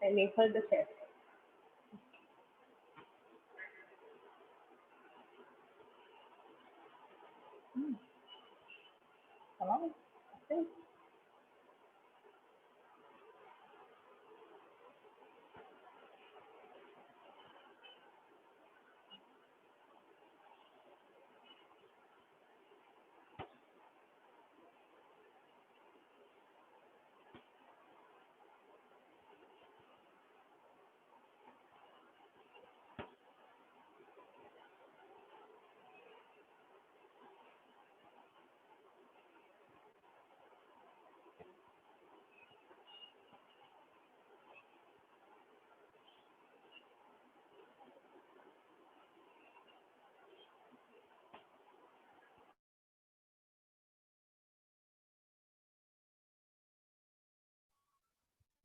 Enable the chat. Hmm. Hello? Okay.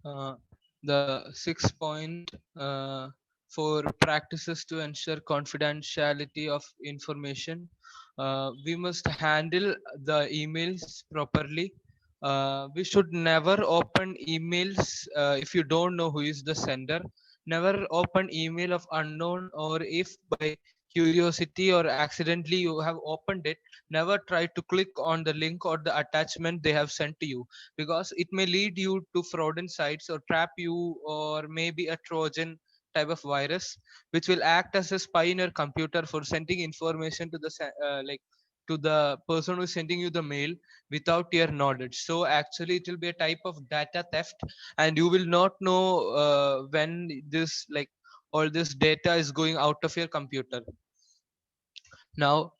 Uh, the sixth point for practices to ensure confidentiality of information, we must handle the emails properly. We should never open emails if you don't know who is the sender. Never open email of unknown, or if by curiosity or accidentally you have opened it, never try to click on the link or the attachment they have sent to you, because it may lead you to fraudulent sites or trap you, or maybe a Trojan type of virus which will act as a spy in your computer for sending information to the like to the person who is sending you the mail without your knowledge. So actually it will be a type of data theft, and you will not know when this like all this data is going out of your computer. Now,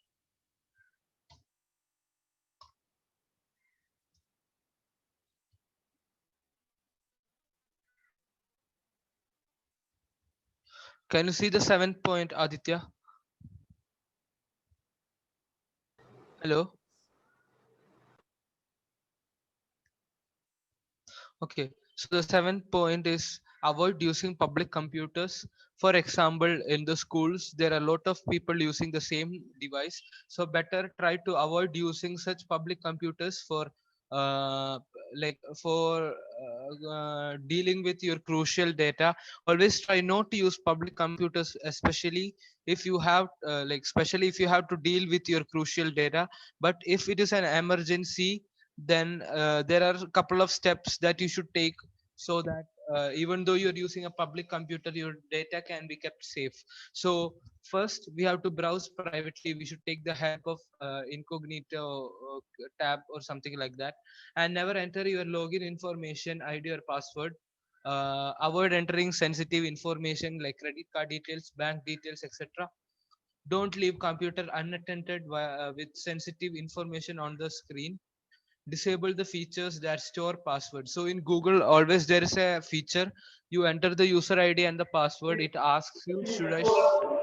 can you see the seventh point, Aditya? Hello. Okay, so the seventh point is avoid using public computers. For example, in the schools, there are a lot of people using the same device. So better try to avoid using such public computers for uh, dealing with your crucial data. Always try not to use public computers, especially if you have especially if you have to deal with your crucial data. But if it is an emergency, then there are a couple of steps that you should take, so that even though you're using a public computer, your data can be kept safe. So first we have to browse privately. We should take the help of incognito tab or something like that, and never enter your login information, id or password. Avoid entering sensitive information like credit card details, bank details, etc. Don't leave computer unattended with sensitive information on the screen. Disable the features that store password. So in Google, always there is a feature. You enter the user ID and the password. It asks you, should I store?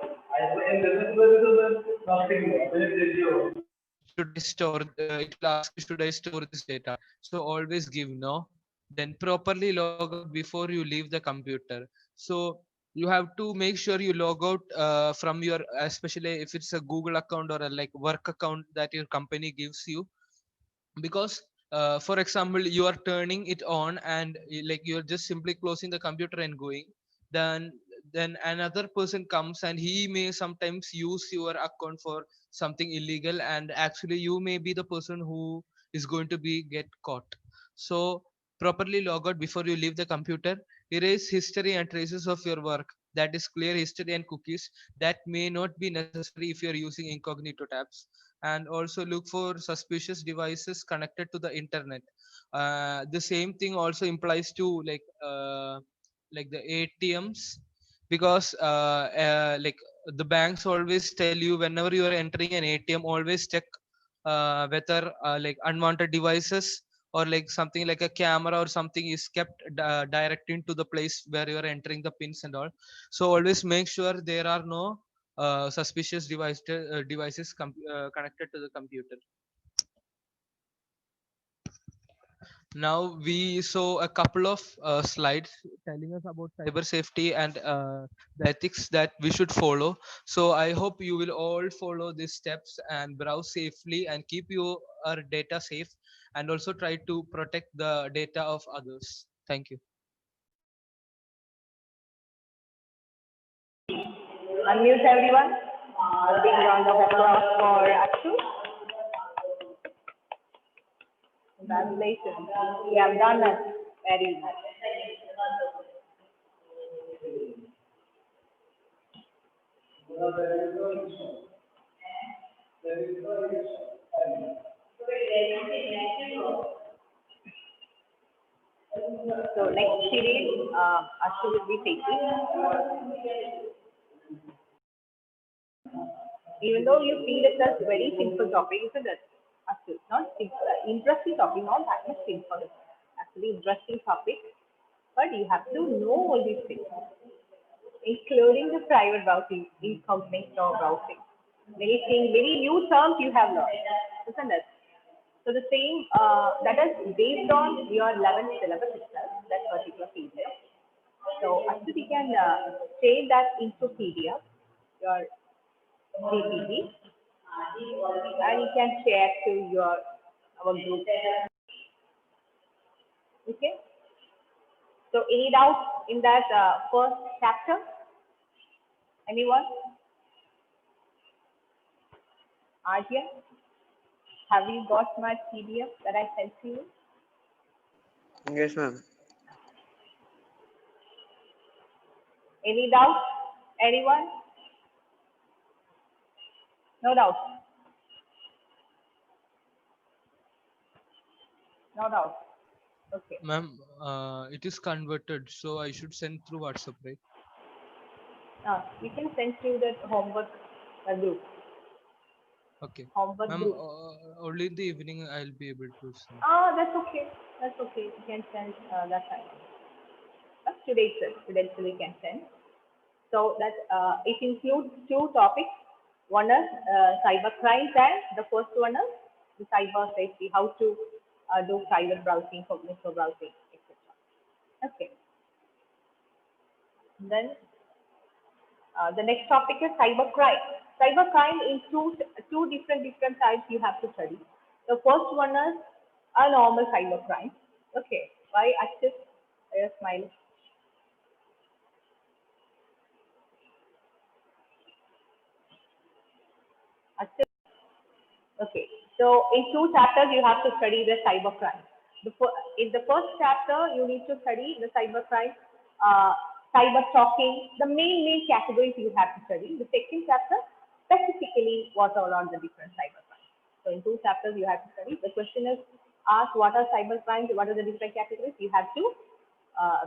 It will ask you, should I store this data? So always give no. Then properly log out before you leave the computer. So you have to make sure you log out from your, especially if it's a Google account or a like work account that your company gives you, because for example you are turning it on and like you're just simply closing the computer and going, then another person comes and he may sometimes use your account for something illegal, and actually you may be the person who is going to be get caught. So properly log out before you leave the computer. Erase history and traces of your work, that is clear history and cookies that may not be necessary if you're using incognito tabs. And also look for suspicious devices connected to the internet. The same thing also implies to like the ATMs, because the banks always tell you whenever you are entering an ATM, always check whether like unwanted devices or like something like a camera or something is kept directing to the place where you are entering the pins and all. So always make sure there are no suspicious devices connected to the computer. Now we saw a couple of slides telling us about cyber safety and the ethics that we should follow. So I hope you will all follow these steps and browse safely and keep your data safe, and also try to protect the data of others. Thank you. Unmute everyone. A big round of applause for Ashu. Congratulations. You have done it very well. So next series, Ashu will be taking. Even though you feel it's a very simple topic, isn't it? Ashu, not simple, interesting topic, not that much simple. Actually, interesting topic, but you have to know all these things, including the private browsing, incognito browsing. Many things, many new terms you have learned, isn't it? So the same, that is based on your 11th syllabus itself, that particular PDF. So actually we can save that into PDF, your PPT, and you can share to your our group. Okay. So any doubts in that first chapter? Anyone? Arjun, have you got my PDF that I sent to you? Yes, ma'am. Any doubts? Anyone? No doubt. No doubt. Okay. Ma'am, it is converted, so I should send through WhatsApp, right? We can send you that homework group. Okay. Homework Ma'am, group. only in the evening I'll be able to send. That's okay. That's okay. You can send that time. Today we can send. So that it includes two topics. One is cyber crimes, and the first one is the cyber safety, how to do cyber browsing, cognitive browsing, etc. Okay. Then the next topic is cyber crime. Cyber crime includes two different types you have to study. The first one is a normal cyber crime. Okay. Why Ashit? Smile. Ashit. Okay. So in two chapters you have to study the cyber crime. In the first chapter you need to study the cyber crime, cyber stalking, the main categories you have to study. The second chapter specifically what are all the different cyber crimes. So in two chapters you have to study. The question is asked what are cyber crimes, what are the different categories. You have to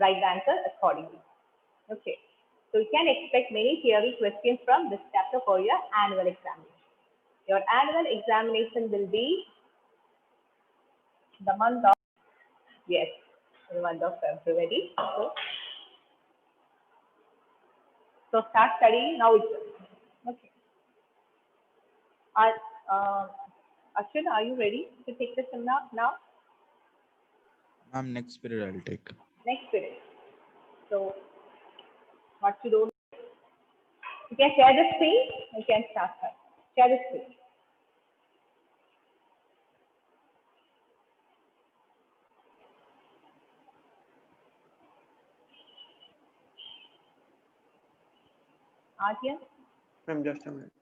write the answer accordingly. Okay. So you can expect many theory questions from this chapter for your annual examination. Your annual examination will be the month of, yes, the month of February. So start studying now itself. Okay. Ashwin, are you ready to take the seminar now? Ma'am, next period I'll take. Next period. So what to do? You can share the screen. You can start. Share the screen. Arjun? Ma'am, just a minute.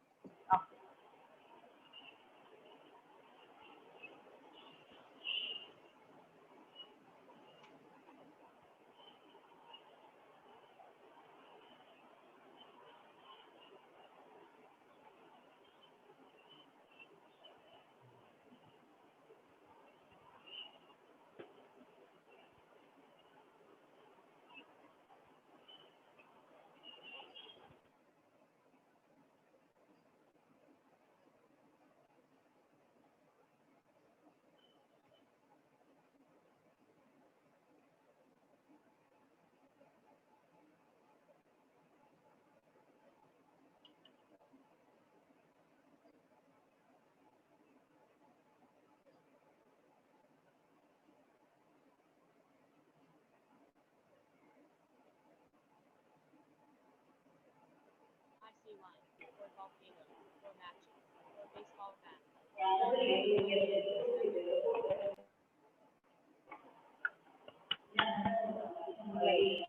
Okay.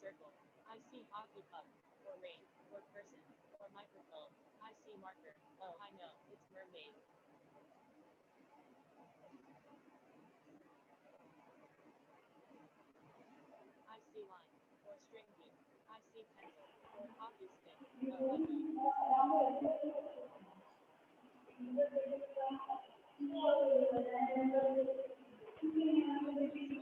circle. I see hockey puck. Or rain. Or person. Or microphone. I see marker. Oh, I know. It's mermaid. I see line. Or string bean. I see pencil. Or hockey stick. Oh, I know. I see swimming. Or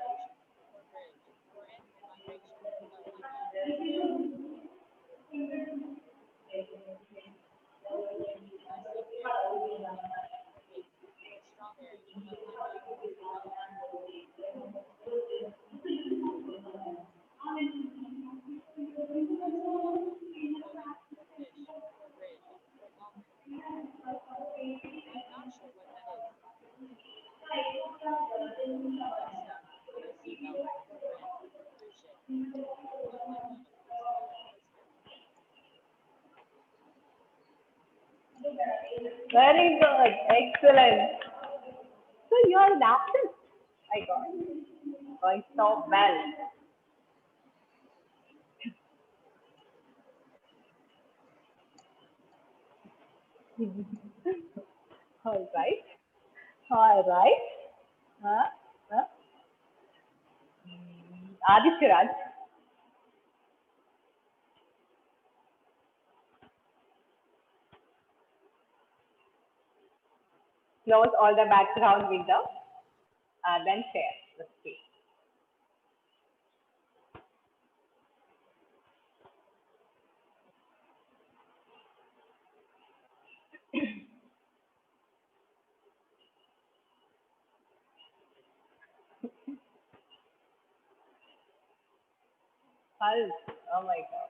ocean. Or bridge. Or animal migration. Oh, I know. I see pear. Or picnic. Or big. Or strawberry. Oh, I know. It's umbrella. I see yellow. Or boat. Or fish. Or bridge. Or dolphin. I'm not sure what that is. Like so. I see belt. Or brand. Or cruise ship. Oh, I know. It's roller coaster. Very good. Excellent. So you are an artist. I got it. Going so well. All right. All right. Huh? Huh? Aditya Raj. Close all the background window. Then share the screen. Pulse. Oh my God.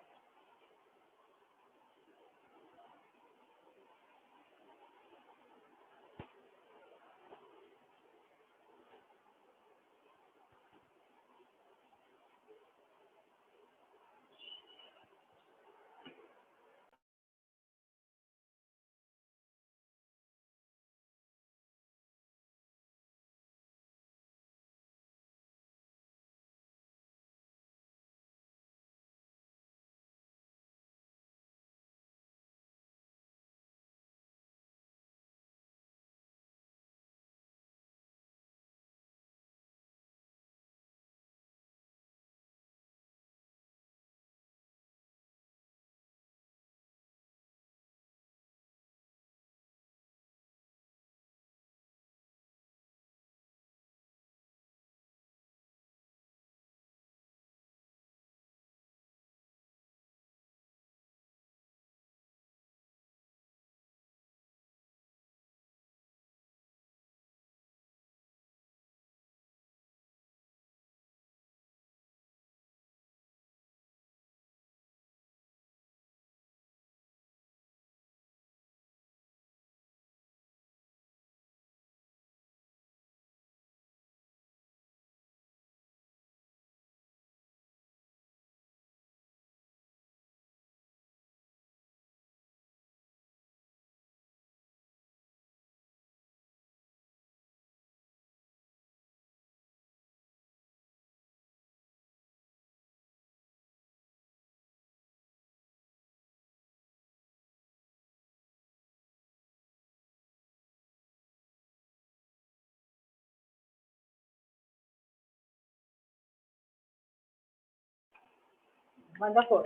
Wonderful.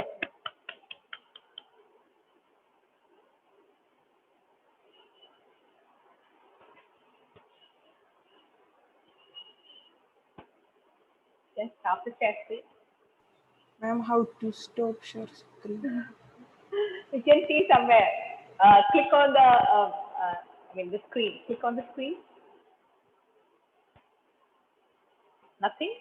Then stop the share screen. Ma'am, how to stop share screen? You can see somewhere. Click on the screen. Click on the screen. Nothing.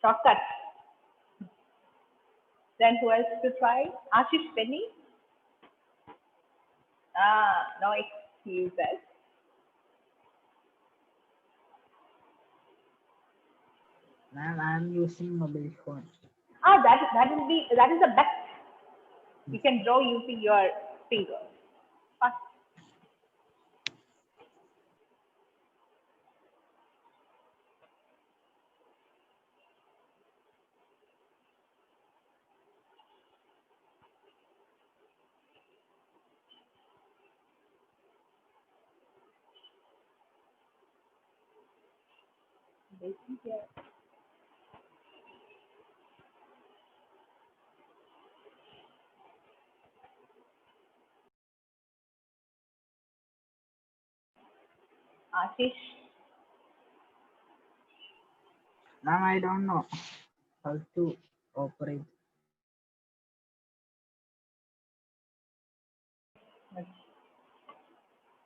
Shortcut. Then who else to try? Ashish Penny. No excuses. Ma'am, I'm using mobile phone. That is the best. You can draw using your finger. First, waiting here. Ashish, Ma'am, I don't know how to operate.